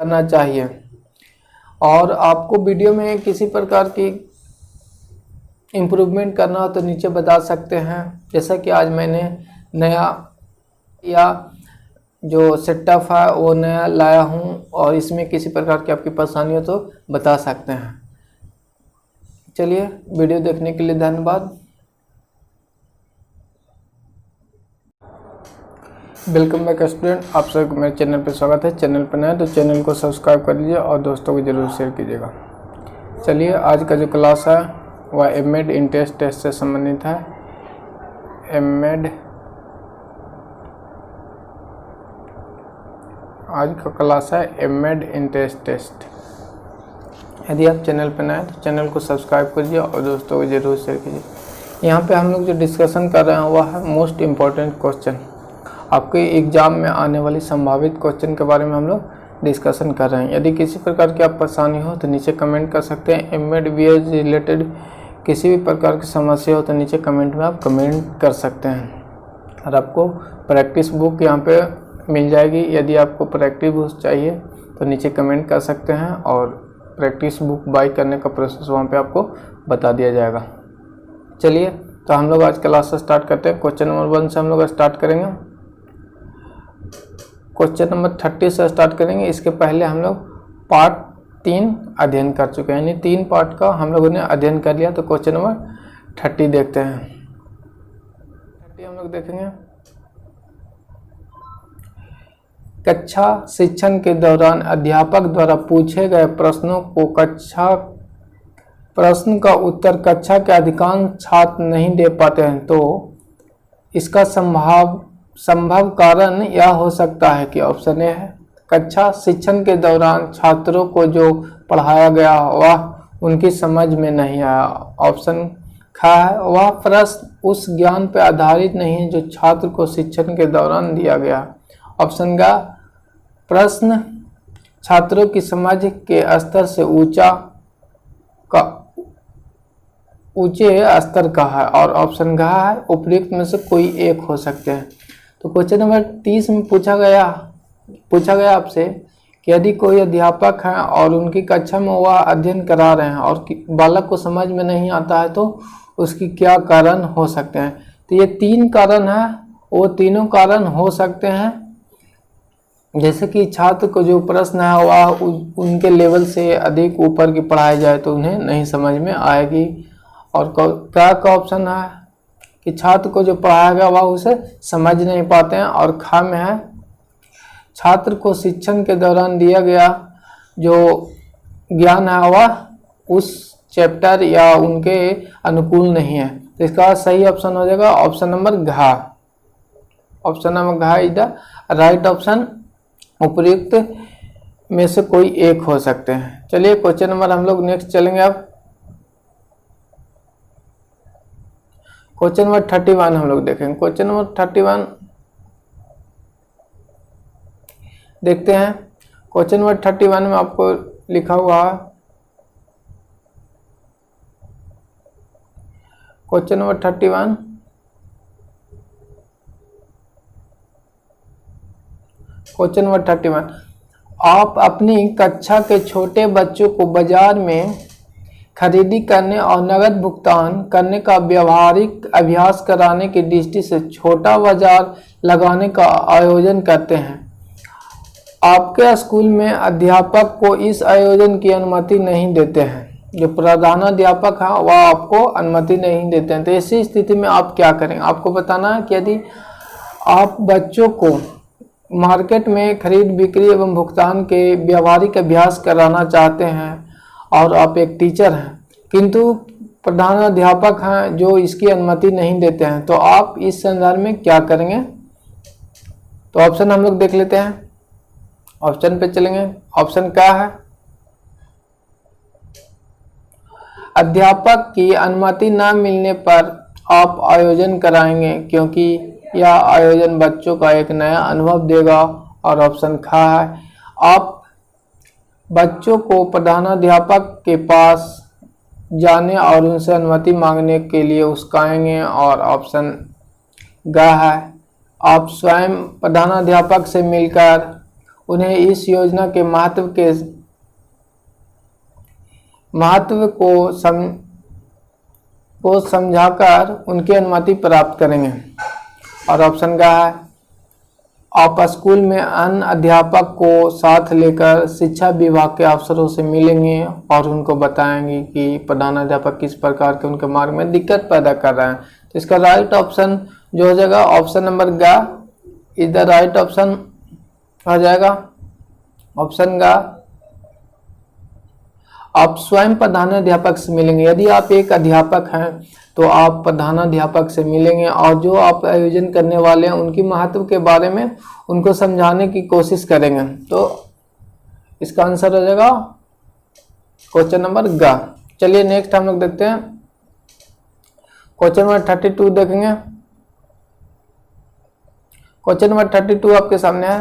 करना चाहिए। और आपको वीडियो में किसी प्रकार की इम्प्रूवमेंट करना हो तो नीचे बता सकते हैं। जैसा कि आज मैंने नया या जो सेटअप है वो नया लाया हूं और इसमें किसी प्रकार की आपकी परेशानी हो तो बता सकते हैं। चलिए, वीडियो देखने के लिए धन्यवाद। वेलकम बैक स्टूडेंट, आप सबको मेरे चैनल पर स्वागत है। चैनल पर नए तो चैनल को सब्सक्राइब कर लीजिए और दोस्तों को जरूर शेयर कीजिएगा। चलिए, आज का जो क्लास है वह एमएड इंट्रेंस टेस्ट से संबंधित है। एमएड आज का क्लास है एमएड इंट्रेंस टेस्ट। यदि आप चैनल पर नए हैं तो चैनल को सब्सक्राइब करिए और दोस्तों को जरूर शेयर कीजिए। यहाँ पे हम लोग जो डिस्कशन कर रहे हैं वह है मोस्ट इम्पॉर्टेंट क्वेश्चन, आपके एग्जाम में आने वाली संभावित क्वेश्चन के बारे में हम लोग डिस्कशन कर रहे हैं। यदि किसी प्रकार की आप परेशानी हो तो नीचे कमेंट कर सकते हैं। एमएड बीएड रिलेटेड किसी भी प्रकार की समस्या हो तो नीचे कमेंट में आप कमेंट कर सकते हैं। और आपको प्रैक्टिस बुक यहाँ पे मिल जाएगी। यदि आपको प्रैक्टिस बुक चाहिए तो नीचे कमेंट कर सकते हैं और प्रैक्टिस बुक बाय करने का प्रोसेस वहाँ पे आपको बता दिया जाएगा। चलिए, तो हम लोग आज क्लास से स्टार्ट करते हैं। क्वेश्चन नंबर 1 से हम लोग स्टार्ट करेंगे। क्वेश्चन नंबर 30 से स्टार्ट करेंगे। इसके पहले हम लोग पार्ट 3 अध्ययन कर चुके हैं, यानी 3 पार्ट का हम लोगों ने अध्ययन कर लिया। तो क्वेश्चन नंबर 30 देखते हैं। 30 हम लोग देखेंगे। कक्षा शिक्षण के दौरान अध्यापक द्वारा पूछे गए प्रश्नों को प्रश्न का उत्तर कक्षा के अधिकांश छात्र नहीं दे पाते हैं, तो इसका संभव कारण यह हो सकता है कि ऑप्शन ए है, कक्षा शिक्षण के दौरान छात्रों को जो पढ़ाया गया वह उनकी समझ में नहीं आया। ऑप्शन ख है, वह प्रश्न उस ज्ञान पर आधारित नहीं है जो छात्र को शिक्षण के दौरान दिया गया। ऑप्शन ग, प्रश्न छात्रों की समझ के स्तर से ऊंचे स्तर का है। और ऑप्शन घ है, उपयुक्त में से कोई एक हो सकते हैं। तो क्वेश्चन नंबर 30 में पूछा गया आपसे कि यदि कोई अध्यापक है और उनकी कक्षा में वह अध्ययन करा रहे हैं और बालक को समझ में नहीं आता है तो उसकी क्या कारण हो सकते हैं। तो ये 3 कारण है, वो तीनों कारण हो सकते हैं। जैसे कि छात्र को जो प्रश्न है वह उनके लेवल से अधिक ऊपर की पढ़ाई जाए तो उन्हें नहीं समझ में आएगी। और क्या का ऑप्शन है कि छात्र को जो पढ़ाया गया वह उसे समझ नहीं पाते हैं। और खा में है, छात्र को शिक्षण के दौरान दिया गया जो ज्ञान है वह उस चैप्टर या उनके अनुकूल नहीं है। तो इसका सही ऑप्शन हो जाएगा ऑप्शन नंबर घ। ऑप्शन नंबर घ इज द राइट ऑप्शन। उपयुक्त में से कोई एक हो सकते हैं। चलिए, क्वेश्चन नंबर हम लोग नेक्स्ट चलेंगे। अब क्वेश्चन नंबर 31 हम लोग देखेंगे। क्वेश्चन नंबर 31 देखते हैं। क्वेश्चन नंबर 31 में आपको लिखा हुआ है, क्वेश्चन नंबर 31 क्वेश्चन नंबर 31, आप अपनी कक्षा के छोटे बच्चों को बाजार में खरीदी करने और नकद भुगतान करने का व्यवहारिक अभ्यास कराने की दृष्टि से छोटा बाजार लगाने का आयोजन करते हैं। आपके स्कूल में अध्यापक को इस आयोजन की अनुमति नहीं देते हैं। जो प्रधानाध्यापक है वह आपको अनुमति नहीं देते हैं। तो ऐसी स्थिति में आप क्या करेंगे। आपको बताना है कि यदि आप बच्चों को मार्केट में खरीद बिक्री एवं भुगतान के व्यवहारिक अभ्यास कराना चाहते हैं और आप एक टीचर हैं किंतु प्रधानाध्यापक हैं जो इसकी अनुमति नहीं देते हैं, तो आप इस संदर्भ में क्या करेंगे। तो ऑप्शन हम लोग देख लेते हैं। ऑप्शन पे चलेंगे। ऑप्शन क्या है, अध्यापक की अनुमति न मिलने पर आप आयोजन कराएंगे क्योंकि यह आयोजन बच्चों का एक नया अनुभव देगा। और ऑप्शन ख है, आप बच्चों को प्रधानाध्यापक के पास जाने और उनसे अनुमति मांगने के लिए उस्काएंगे। और ऑप्शन ग है, आप स्वयं प्रधानाध्यापक से मिलकर उन्हें इस योजना के महत्व को समझाकर उनकी अनुमति प्राप्त करेंगे। और ऑप्शन का है, आप स्कूल में अन्य अध्यापक को साथ लेकर शिक्षा विभाग के अफसरों से मिलेंगे और उनको बताएंगे कि प्रधानाध्यापक किस प्रकार के उनके मार्ग में दिक्कत पैदा कर रहे हैं। तो इसका राइट ऑप्शन जो हो जाएगा ऑप्शन नंबर गा इज द राइट ऑप्शन हो जाएगा। ऑप्शन गा, आप स्वयं प्रधानाध्यापक से मिलेंगे। यदि आप एक अध्यापक हैं तो आप प्रधानाध्यापक से मिलेंगे और जो आप आयोजन करने वाले हैं उनकी महत्व के बारे में उनको समझाने की कोशिश करेंगे। तो इसका आंसर हो जाएगा क्वेश्चन नंबर गा। चलिए नेक्स्ट हम लोग देखते हैं क्वेश्चन नंबर 32 देखेंगे। क्वेश्चन नंबर 32 आपके सामने है।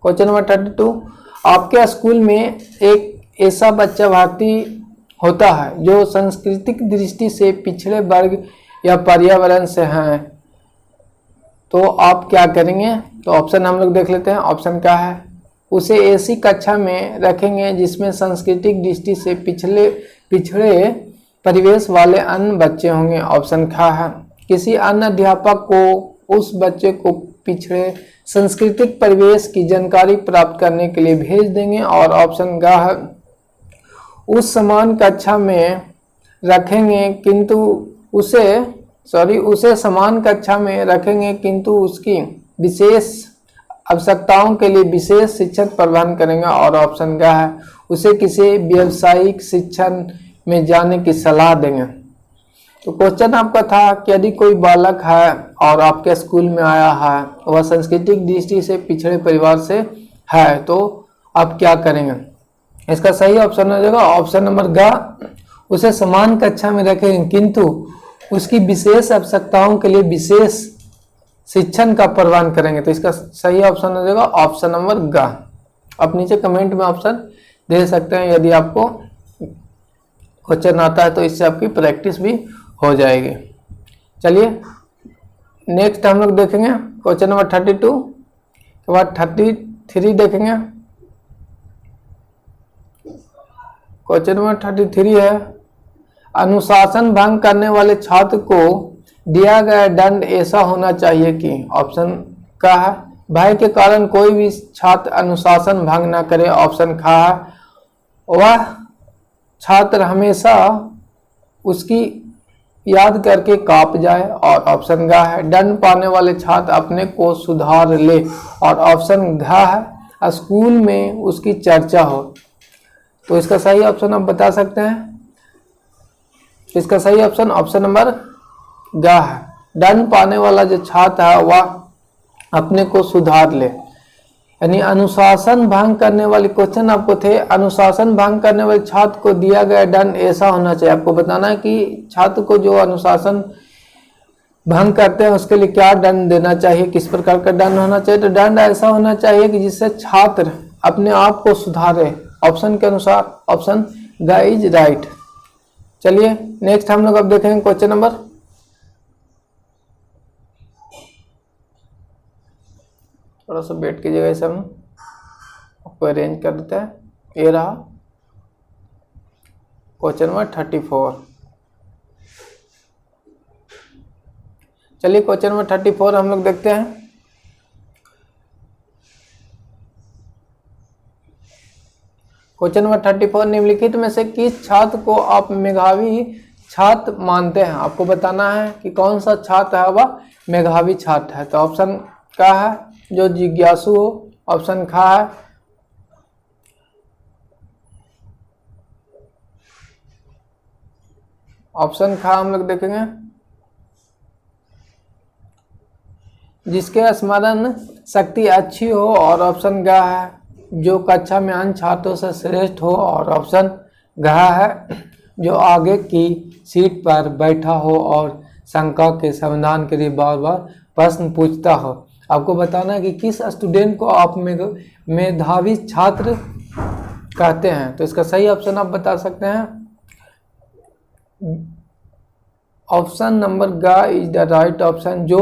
क्वेश्चन नंबर 32, आपके स्कूल में एक ऐसा बच्चा भर्ती होता है जो सांस्कृतिक दृष्टि से पिछड़े वर्ग या पर्यावरण से हैं, तो आप क्या करेंगे? तो ऑप्शन हम लोग देख लेते हैं। ऑप्शन क्या है, उसे ऐसी कक्षा में रखेंगे जिसमें सांस्कृतिक दृष्टि से पिछड़े परिवेश वाले अन्य बच्चे होंगे। ऑप्शन क्या है, किसी अन्य अध्यापक को उस बच्चे को पिछड़े सांस्कृतिक परिवेश की जानकारी प्राप्त करने के लिए भेज देंगे। और ऑप्शन गा है, उस समान कक्षा में रखेंगे किंतु उसे समान कक्षा में रखेंगे किंतु उसकी विशेष आवश्यकताओं के लिए विशेष शिक्षक प्रदान करेंगे। और ऑप्शन गा है, उसे किसी व्यावसायिक शिक्षण में जाने की सलाह देंगे। तो क्वेश्चन आपका था कि यदि कोई बालक है और आपके स्कूल में आया है, वह सांस्कृतिक दृष्टि से पिछड़े परिवार से है, तो आप क्या करेंगे? इसका सही ऑप्शन हो जाएगा ऑप्शन नंबर गा, उसे समान कक्षा में रखेंगे किंतु उसकी विशेष आवश्यकताओं के लिए विशेष शिक्षण का प्रदान करेंगे। तो इसका सही ऑप्शन हो जाएगा ऑप्शन नंबर गा। आप नीचे कमेंट में ऑप्शन दे सकते हैं यदि आपको क्वेश्चन आता है, तो इससे आपकी प्रैक्टिस भी हो जाएगी। चलिए नेक्स्ट हम लोग देखेंगे क्वेश्चन नंबर 32 के बाद 33 देखेंगे। क्वेश्चन नंबर 33 है, अनुशासन भंग करने वाले छात्र को दिया गया दंड ऐसा होना चाहिए कि। ऑप्शन का है, भय के कारण कोई भी छात्र अनुशासन भंग न करे। ऑप्शन का है, वह छात्र हमेशा उसकी याद करके कांप जाए। और ऑप्शन घ है, दंड पाने वाले छात्र अपने को सुधार ले। और ऑप्शन घ है, स्कूल में उसकी चर्चा हो। तो इसका सही ऑप्शन आप बता सकते हैं। इसका सही ऑप्शन ऑप्शन नंबर घ है, दंड पाने वाला जो छात्र है वह अपने को सुधार ले। यानी अनुशासन भंग करने वाले क्वेश्चन आपको थे, अनुशासन भंग करने वाले छात्र को दिया गया दंड ऐसा होना चाहिए। आपको बताना है कि छात्र को जो अनुशासन भंग करते हैं उसके लिए क्या दंड देना चाहिए, किस प्रकार का दंड होना चाहिए। तो दंड ऐसा होना चाहिए कि जिससे छात्र अपने आप को सुधारे। ऑप्शन के अनुसार ऑप्शन ग इज राइट। चलिए नेक्स्ट हम लोग अब देखेंगे क्वेश्चन नंबर, थोड़ा सा वेट कीजिएगा, इसे हम आपको अरेंज कर देते हैं। ये रहा क्वेश्चन नंबर 34। चलिए क्वेश्चन नंबर 34 हम लोग देखते हैं। क्वेश्चन नंबर 34, निम्नलिखित में से किस छात्र को आप मेधावी छात्र मानते हैं? आपको बताना है कि कौन सा छात्र है वह मेधावी छात्र है। तो ऑप्शन का है, जो जिज्ञासु हो। ऑप्शन खा है, ऑप्शन खा हम लोग देखेंगे, जिसके स्मरण शक्ति अच्छी हो। और ऑप्शन ग है, जो कक्षा में अन्य छात्रों से श्रेष्ठ हो। और ऑप्शन घ है, जो आगे की सीट पर बैठा हो और शंका के समाधान के लिए बार बार प्रश्न पूछता हो। आपको बताना है कि किस स्टूडेंट को आप मेधावी छात्र कहते हैं। तो इसका सही ऑप्शन आप बता सकते हैं ऑप्शन नंबर ग इज द राइट ऑप्शन। जो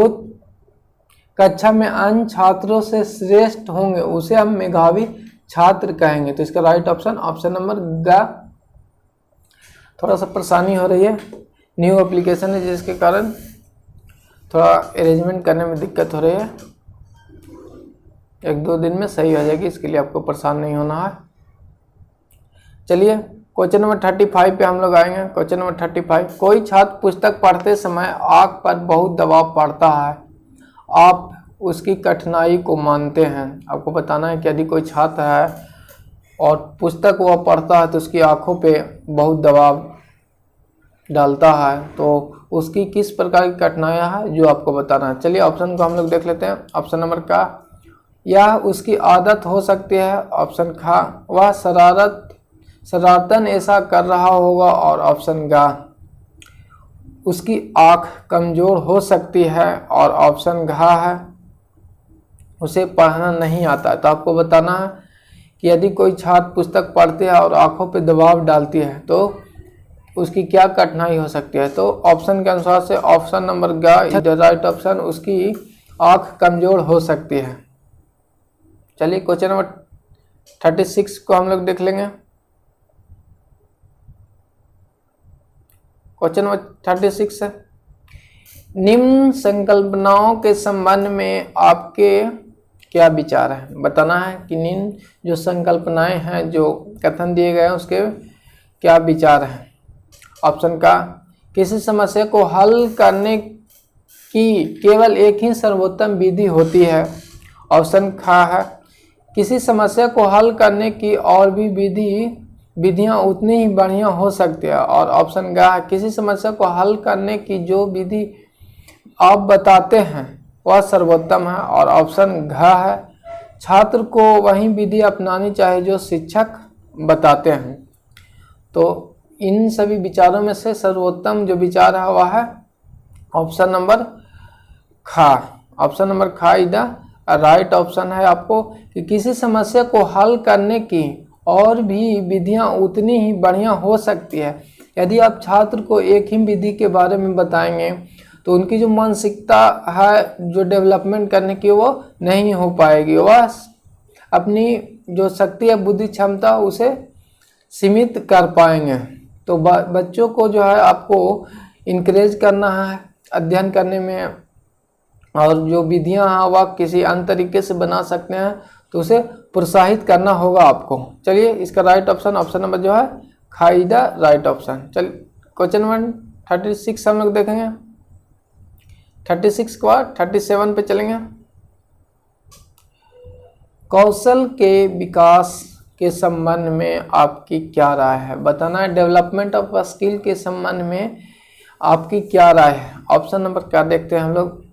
कक्षा में अन्य छात्रों से श्रेष्ठ होंगे उसे हम मेधावी छात्र कहेंगे। तो इसका राइट ऑप्शन ऑप्शन नंबर ग। थोड़ा सा परेशानी हो रही है, न्यू एप्लीकेशन है जिसके कारण थोड़ा अरेंजमेंट करने में दिक्कत हो रही है। 1-2 दिन में सही हो जाएगी, इसके लिए आपको परेशान नहीं होना है। चलिए क्वेश्चन नंबर 35 पे हम लोग आएंगे। क्वेश्चन नंबर 35, कोई छात्र पुस्तक पढ़ते समय आंख पर बहुत दबाव पड़ता है, आप उसकी कठिनाई को मानते हैं। आपको बताना है कि यदि कोई छात्र है और पुस्तक वह पढ़ता है तो उसकी आंखों पे बहुत दबाव डालता है, तो उसकी किस प्रकार की कठिनाइयाँ है जो आपको बताना है। चलिए ऑप्शन को हम लोग देख लेते हैं। ऑप्शन नंबर का, यह उसकी आदत हो सकती है। ऑप्शन खा, वह शरारतन ऐसा कर रहा होगा। और ऑप्शन गा, उसकी आँख कमज़ोर हो सकती है। और ऑप्शन घा है, उसे पढ़ना नहीं आता। तो आपको बताना है कि यदि कोई छात्र पुस्तक पढ़ती है और आँखों पे दबाव डालती है तो उसकी क्या कठिनाई हो सकती है। तो ऑप्शन के अनुसार से ऑप्शन नंबर ग इज द राइट ऑप्शन, उसकी आँख कमज़ोर हो सकती है। चलिए क्वेश्चन नंबर 36 को हम लोग देख लेंगे। क्वेश्चन नंबर 36 है, निम्न संकल्पनाओं के संबंध में आपके क्या विचार है। बताना है कि निम्न जो संकल्पनाएं हैं, जो कथन दिए गए हैं, उसके क्या विचार हैं। ऑप्शन का, किसी समस्या को हल करने की केवल एक ही सर्वोत्तम विधि होती है। ऑप्शन खा है, किसी समस्या को हल करने की और भी विधियां उतनी ही बढ़िया हो सकती है। और ऑप्शन गा है, किसी समस्या को हल करने की जो विधि आप बताते हैं वह सर्वोत्तम है। और ऑप्शन घ है, छात्र को वही विधि अपनानी चाहिए जो शिक्षक बताते हैं। तो इन सभी विचारों में से सर्वोत्तम जो विचार है वह है ऑप्शन नंबर खा। ऑप्शन नंबर खा इज द राइट ऑप्शन है आपको, कि किसी समस्या को हल करने की और भी विधियां उतनी ही बढ़िया हो सकती है। यदि आप छात्र को एक ही विधि के बारे में बताएंगे तो उनकी जो मानसिकता है जो डेवलपमेंट करने की वो नहीं हो पाएगी, वह अपनी जो शक्ति है बुद्धि क्षमता उसे सीमित कर पाएंगे। तो बच्चों को जो है आपको इनकरेज करना है अध्ययन करने में, और जो विधियां हैं वह किसी अन्य तरीके से बना सकते हैं तो उसे प्रोत्साहित करना होगा आपको। चलिए इसका राइट ऑप्शन ऑप्शन नंबर जो है खा इज द राइट ऑप्शन। चलिए क्वेश्चन नंबर 36 हम लोग देखेंगे। 36 के बाद 37 पे चलेंगे। कौशल के विकास के संबंध में आपकी क्या राय है। बताना है डेवलपमेंट ऑफ स्किल के संबंध में आपकी क्या राय है। ऑप्शन नंबर क्या देखते हैं हम लोग,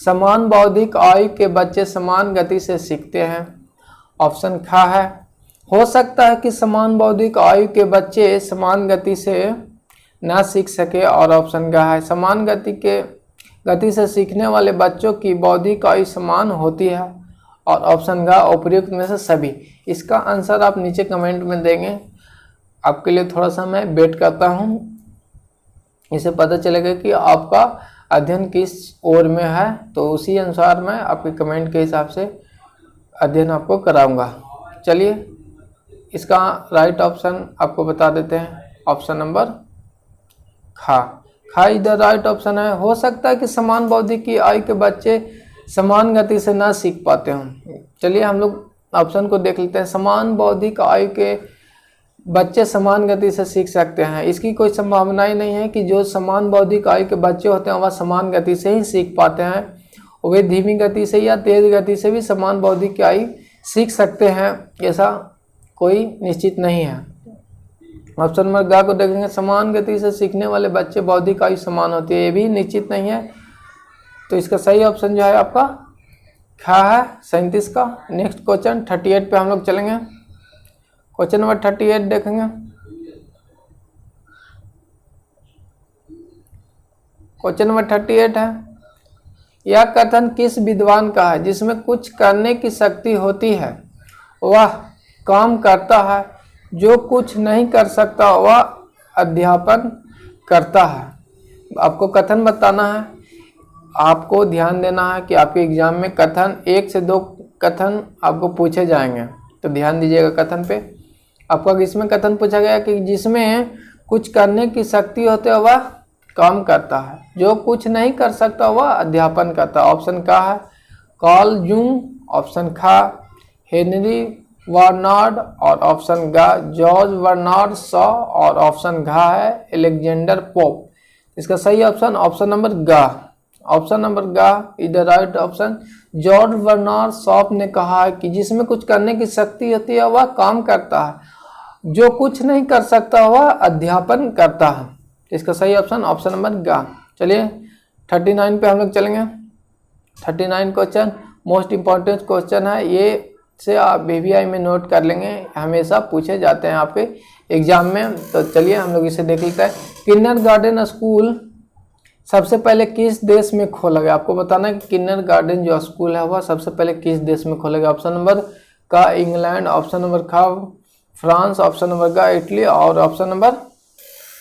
समान बौद्धिक आयु के बच्चे समान गति से सीखते हैं। ऑप्शन खा है, हो सकता है कि समान बौद्धिक आयु के बच्चे समान गति से ना सीख सके। और ऑप्शन गा है, समान गति से सीखने वाले बच्चों की बौद्धिक आयु समान होती है। और ऑप्शन गा उपयुक्त में से सभी। इसका आंसर आप नीचे कमेंट में देंगे। आपके लिए थोड़ा सा मैं वेट करता हूँ, इसे पता चलेगा कि आपका अध्ययन किस ओर में है, तो उसी अनुसार मैं आपके कमेंट के हिसाब से अध्ययन आपको कराऊंगा। चलिए इसका राइट ऑप्शन आपको बता देते हैं, ऑप्शन नंबर खा इज द राइट ऑप्शन है। हो सकता है कि समान बौद्धिक की आयु के बच्चे समान गति से ना सीख पाते हों। चलिए हम लोग ऑप्शन को देख लेते हैं, समान बौद्धिक आयु के बच्चे समान गति से सीख सकते हैं। इसकी कोई संभावना ही नहीं है कि जो समान बौद्धिक आयु के बच्चे होते हैं वह समान गति से ही सीख पाते हैं। वे धीमी गति से या तेज गति से भी समान बौद्धिक आयु सीख सकते हैं, ऐसा कोई निश्चित नहीं है। ऑप्शन नंबर ग को देखेंगे, समान गति से सीखने वाले बच्चे बौद्धिक आयु समान होती है, ये भी निश्चित नहीं है। तो इसका सही ऑप्शन जो है आपका खा है 37 का। नेक्स्ट क्वेश्चन 38 पे हम लोग चलेंगे। क्वेश्चन नंबर 38 देखेंगे। क्वेश्चन नंबर 38 है, यह कथन किस विद्वान का है जिसमें कुछ करने की शक्ति होती है वह काम करता है, जो कुछ नहीं कर सकता वह अध्यापन करता है। आपको कथन बताना है। आपको ध्यान देना है कि आपके एग्जाम में कथन 1 से 2 कथन आपको पूछे जाएंगे, तो ध्यान दीजिएगा कथन पे। आपको इसमें कथन पूछा गया कि जिसमें कुछ करने की शक्ति होते हुए वह काम करता है, जो कुछ नहीं कर सकता वह अध्यापन करता है। ऑप्शन का है कार्ल जूंग, ऑप्शन खा हेनरी बर्नार्ड और ऑप्शन गा जॉर्ज बर्नार्ड शॉ और ऑप्शन घा है अलेक्जेंडर पोप। इसका सही ऑप्शन ऑप्शन नंबर गा, ऑप्शन नंबर गा is the right option. George Bernard Shaw ने कहा है कि जिसमें कुछ करने की शक्ति होती है वह काम करता है, जो कुछ नहीं कर सकता वह अध्यापन करता है। इसका सही ऑप्शन ऑप्शन नंबर गा। चलिए 39 पे हम लोग चलेंगे। 39 क्वेश्चन मोस्ट इम्पॉर्टेंट क्वेश्चन है, ये से आप BVI में नोट कर लेंगे, हमेशा पूछे जाते हैं आपके एग्जाम में। तो चलिए हम लोग इसे देख लेते हैं। किंडरगार्टन स्कूल सबसे पहले किस देश में खोला गया? आपको बताना है कि किंडरगार्टन जो स्कूल है वह सबसे पहले किस देश में खोला गया। ऑप्शन नंबर का इंग्लैंड, ऑप्शन नंबर खा फ्रांस, ऑप्शन नंबर गा इटली और ऑप्शन नंबर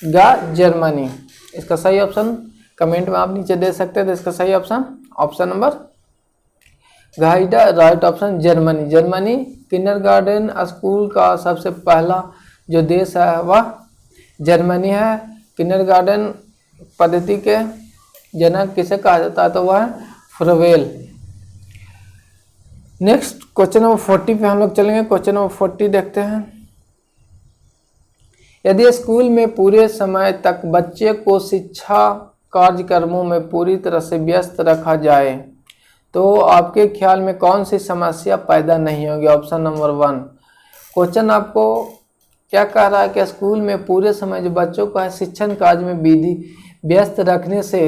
गा जर्मनी। इसका सही ऑप्शन कमेंट में आप नीचे दे सकते हैं। तो इसका सही ऑप्शन ऑप्शन नंबर गा is the right option Germany. Germany kindergarten school का सबसे पहला जो देश है वह जर्मनी है। किंडरगार्टन पद्धति के जनक किसे कहा जाता है? तो वह है फ्रोवेल। नेक्स्ट क्वेश्चन नंबर 40 पे हम लोग चलेंगे। क्वेश्चन नंबर 40 देखते हैं। यदि स्कूल में पूरे समय तक बच्चे को शिक्षा कार्यक्रमों में पूरी तरह से व्यस्त रखा जाए तो आपके ख्याल में कौन सी समस्या पैदा नहीं होगी? Option number 1। क्वेश्चन आपको क्या कह रहा है कि स्कूल में पूरे समय जो बच्चों को है शिक्षण कार्य में विधि व्यस्त रखने से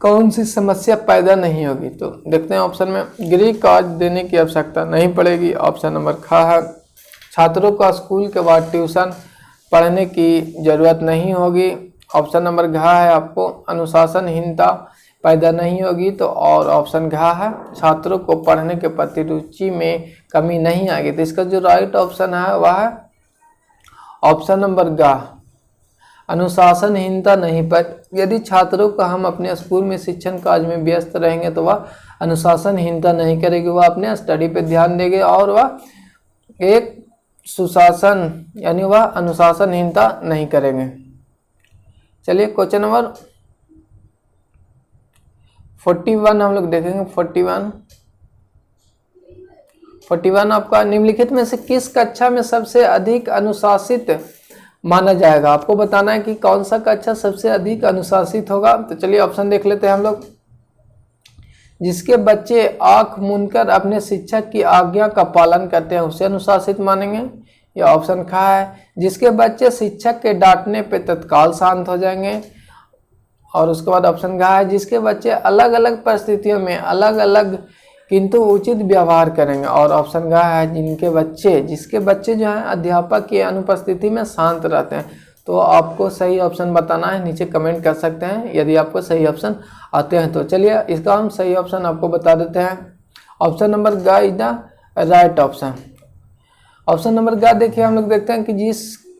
कौन सी समस्या पैदा नहीं होगी? तो देखते हैं ऑप्शन में गृह कार्य देने की आवश्यकता नहीं पड़ेगी। ऑप्शन नंबर खा है छात्रों को स्कूल के बाद ट्यूशन पढ़ने की जरूरत नहीं होगी। ऑप्शन नंबर घा है आपको अनुशासनहीनता पैदा नहीं होगी। तो और ऑप्शन घा है छात्रों को पढ़ने के प्रति रुचि में कमी नहीं आएगी। तो इसका जो राइट ऑप्शन है वह है ऑप्शन नंबर गा अनुशासनहीनता नहीं। पर यदि छात्रों को हम अपने स्कूल में शिक्षण कार्य में व्यस्त रहेंगे तो वह अनुशासनहीनता नहीं करेगी, वह अपने स्टडी पे ध्यान देंगे और वह एक सुशासन यानी वह अनुशासनहीनता नहीं करेंगे। चलिए क्वेश्चन नंबर 41 हम लोग देखेंगे। 41 आपका निम्नलिखित में से किस कक्षा में सबसे अधिक अनुशासित माना जाएगा? आपको बताना है कि कौन सा कक्षा सबसे अधिक अनुशासित होगा। तो चलिए ऑप्शन देख लेते हैं हम लोग। जिसके बच्चे आंख मूंदकर अपने शिक्षक की आज्ञा का पालन करते हैं उसे अनुशासित मानेंगे। या ऑप्शन खा है जिसके बच्चे शिक्षक के डांटने पे तत्काल शांत हो जाएंगे। और उसके बाद ऑप्शन घा है जिसके बच्चे अलग अलग परिस्थितियों में अलग अलग किंतु उचित व्यवहार करेंगे। और ऑप्शन घा है जिसके बच्चे जो हैं अध्यापक की अनुपस्थिति में शांत रहते हैं। तो आपको सही ऑप्शन बताना है, नीचे कमेंट कर सकते हैं यदि आपको सही ऑप्शन आते हैं। तो चलिए इसका हम सही ऑप्शन आपको बता देते हैं। ऑप्शन नंबर गा is the right option. Option number गा देखिए हम लोग देखते हैं कि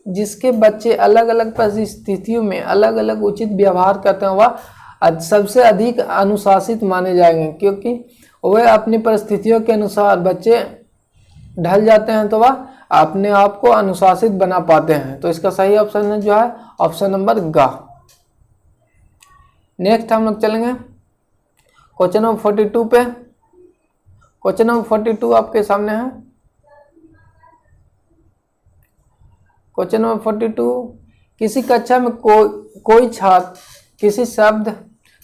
जिसके बच्चे अलग अलग परिस्थितियों में अलग अलग उचित व्यवहार करते हैं वह सबसे अधिक अनुशासित माने जाएंगे, क्योंकि वह अपनी परिस्थितियों के अनुसार बच्चे ढल जाते हैं तो वह अपने आप को अनुशासित बना पाते हैं। तो इसका सही ऑप्शन है जो है ऑप्शन नंबर गा। नेक्स्ट हम लोग चलेंगे क्वेश्चन नंबर 42 पे। क्वेश्चन नंबर 42 आपके सामने है। क्वेश्चन नंबर 42 किसी कक्षा में कोई छात्र किसी शब्द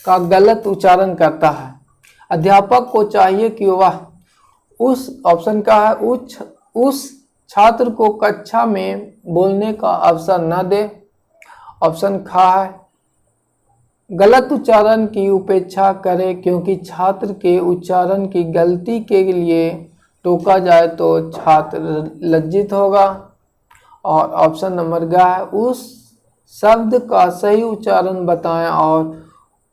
का गलत उच्चारण करता है, अध्यापक को चाहिए कि वह उस ऑप्शन का है उस छात्र को कक्षा में बोलने का अवसर न दे। ऑप्शन खा है गलत उच्चारण की उपेक्षा करे क्योंकि छात्र के उच्चारण की गलती के लिए टोका जाए तो छात्र लज्जित होगा। और ऑप्शन नंबर गा है उस शब्द का सही उच्चारण बताएं और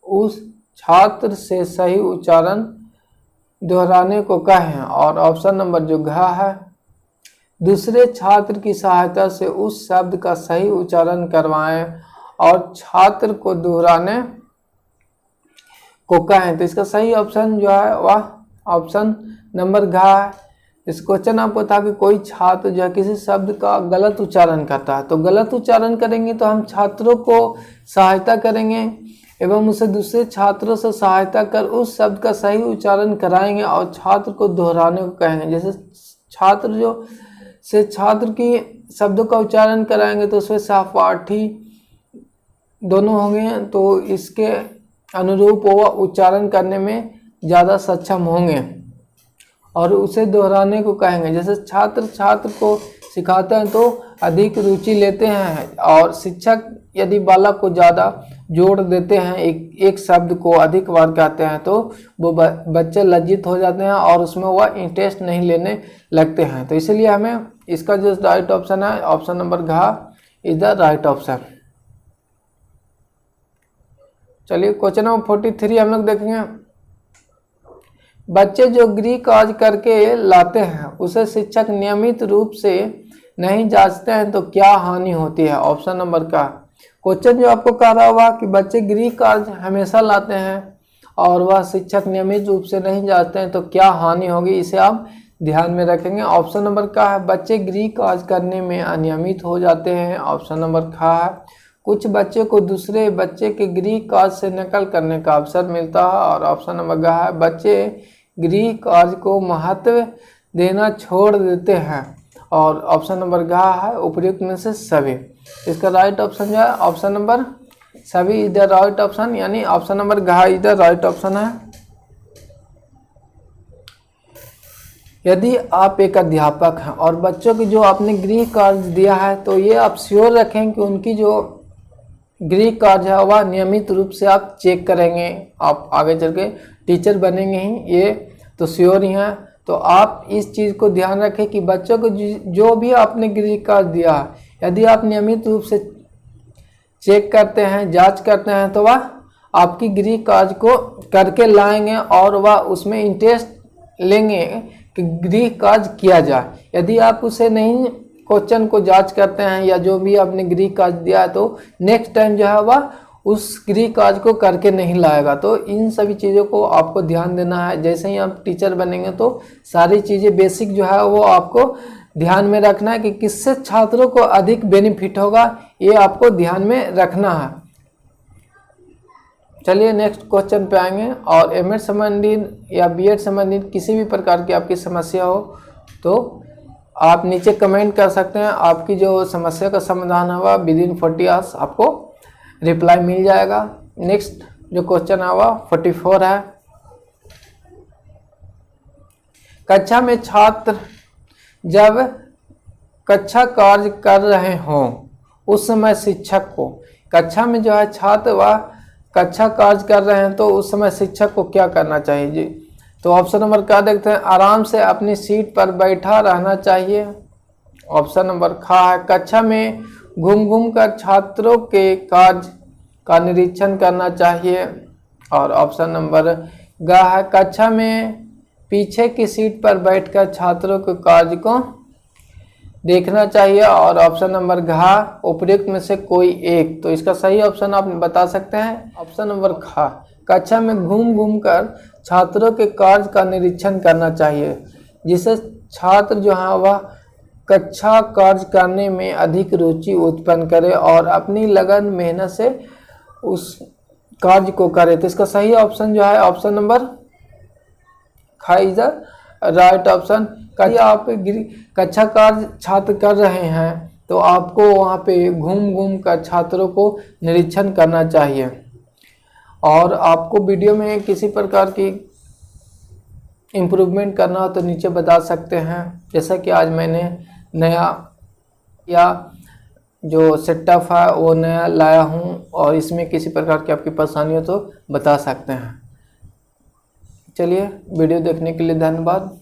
उस छात्र से सही उच्चारण दोहराने को कहें। और ऑप्शन नंबर जो घा है दूसरे छात्र की सहायता से उस शब्द का सही उच्चारण करवाएं और छात्र को दोहराने को कहें। तो इसका सही ऑप्शन जो है वह ऑप्शन नंबर घ है। इस क्वेश्चन आपको था कि कोई छात्र जो है किसी शब्द का गलत उच्चारण करता है, तो गलत उच्चारण करेंगे तो हम छात्रों को सहायता करेंगे एवं उसे दूसरे छात्रों से सहायता कर उस शब्द का सही उच्चारण कराएंगे और छात्र को दोहराने को कहेंगे। जैसे छात्र की शब्दों का उच्चारण कराएंगे तो उसमें सहपाठी दोनों होंगे, तो इसके अनुरूप वो उच्चारण करने में ज़्यादा सक्षम होंगे और उसे दोहराने को कहेंगे। जैसे छात्र को सिखाते हैं तो अधिक रुचि लेते हैं, और शिक्षक यदि बालक को ज़्यादा जोड़ देते हैं, एक शब्द को अधिक बार कहते हैं, तो वो बच्चे लज्जित हो जाते हैं और उसमें वह इंटरेस्ट नहीं लेने लगते हैं। तो इसलिए हमें इसका जो राइट ऑप्शन है ऑप्शन नंबर घ इज द राइट ऑप्शन। चलिए क्वेश्चन नंबर 43 हम लोग देखेंगे। बच्चे जो गृह कार्य करके लाते हैं उसे शिक्षक नियमित रूप से नहीं जांचते हैं तो क्या हानि होती है। ऑप्शन नंबर का क्वेश्चन जो आपको कह रहा होगा कि बच्चे गृह कार्य हमेशा लाते हैं और वह शिक्षक नियमित रूप से नहीं जांचते हैं तो क्या हानि होगी, इसे आप ध्यान में रखेंगे। ऑप्शन नंबर का है बच्चे गृह कार्य करने में अनियमित हो जाते हैं। ऑप्शन नंबर खा है कुछ बच्चे को दूसरे बच्चे के गृह कार्य से नकल करने का अवसर मिलता है। और ऑप्शन नंबर ग है बच्चे गृह कार्य को महत्व देना छोड़ देते हैं। और ऑप्शन नंबर घ है उपयुक्त में से सभी। इसका राइट ऑप्शन जो है ऑप्शन नंबर सभी इज द राइट ऑप्शन, यानी ऑप्शन नंबर घ इज द राइट ऑप्शन है। यदि आप एक अध्यापक हैं और बच्चों की जो आपने गृह कार्य दिया है तो ये आप श्योर रखें कि उनकी जो गृह कार्य है वह नियमित रूप से आप चेक करेंगे। आप आगे चल के टीचर बनेंगे ही, ये तो श्योर ही हैं। तो आप इस चीज़ को ध्यान रखें कि बच्चों को जो भी आपने गृह कार्य दिया है यदि आप नियमित रूप से चेक करते हैं, जांच करते हैं, तो वह आपकी गृह कार्य को करके लाएंगे और वह उसमें इंटरेस्ट लेंगे कि गृह कार्य किया जाए। यदि आप उसे नहीं क्वेश्चन को जांच करते हैं या जो भी आपने गृह कार्य दिया है तो नेक्स्ट टाइम जो है वह उस गृह कार्य को करके नहीं लाएगा। तो इन सभी चीज़ों को आपको ध्यान देना है। जैसे ही आप टीचर बनेंगे तो सारी चीज़ें बेसिक जो है वो आपको ध्यान में रखना है कि किससे छात्रों को अधिक बेनिफिट होगा, ये आपको ध्यान में रखना है। चलिए नेक्स्ट क्वेश्चन पे आएंगे। और एमएड संबंधित या बीएड संबंधित किसी भी प्रकार की आपकी समस्या हो तो आप नीचे कमेंट कर सकते हैं। आपकी जो समस्या का समाधान होगा विदिन 40 आवर्स आपको रिप्लाई मिल जाएगा। नेक्स्ट जो क्वेश्चन है वह 44 है। कक्षा में छात्र जब कक्षा कार्य कर रहे हों उस समय शिक्षक को, कक्षा में जो है छात्र वह कक्षा कार्य कर रहे हैं तो उस समय शिक्षक को क्या करना चाहिए जी। तो ऑप्शन नंबर का देखते हैं, आराम से अपनी सीट पर बैठा रहना चाहिए। ऑप्शन नंबर खा है कक्षा में घूम घूम कर छात्रों के कार्य का निरीक्षण करना चाहिए। और ऑप्शन नंबर ग है कक्षा में पीछे की सीट पर बैठकर छात्रों के कार्य को देखना चाहिए। और ऑप्शन नंबर घा उपयुक्त में से कोई एक। तो इसका सही ऑप्शन आप बता सकते हैं ऑप्शन नंबर खा, कक्षा में घूम घूम कर छात्रों के कार्य का निरीक्षण करना चाहिए, जिससे छात्र जो है वह कक्षा कार्य करने में अधिक रुचि उत्पन्न करे और अपनी लगन मेहनत से उस कार्य को करे। तो इसका सही ऑप्शन जो है ऑप्शन नंबर खा इज द राइट ऑप्शन। कहीं आप कक्षा कार्य छात्र कर रहे हैं तो आपको वहाँ पे घूम घूम कर छात्रों को निरीक्षण करना चाहिए। और आपको वीडियो में किसी प्रकार की इम्प्रूवमेंट करना हो तो नीचे बता सकते हैं। जैसा कि आज मैंने नया या जो सेटअप है वो नया लाया हूँ और इसमें किसी प्रकार की आपकी परेशानी हो तो बता सकते हैं। चलिए वीडियो देखने के लिए धन्यवाद।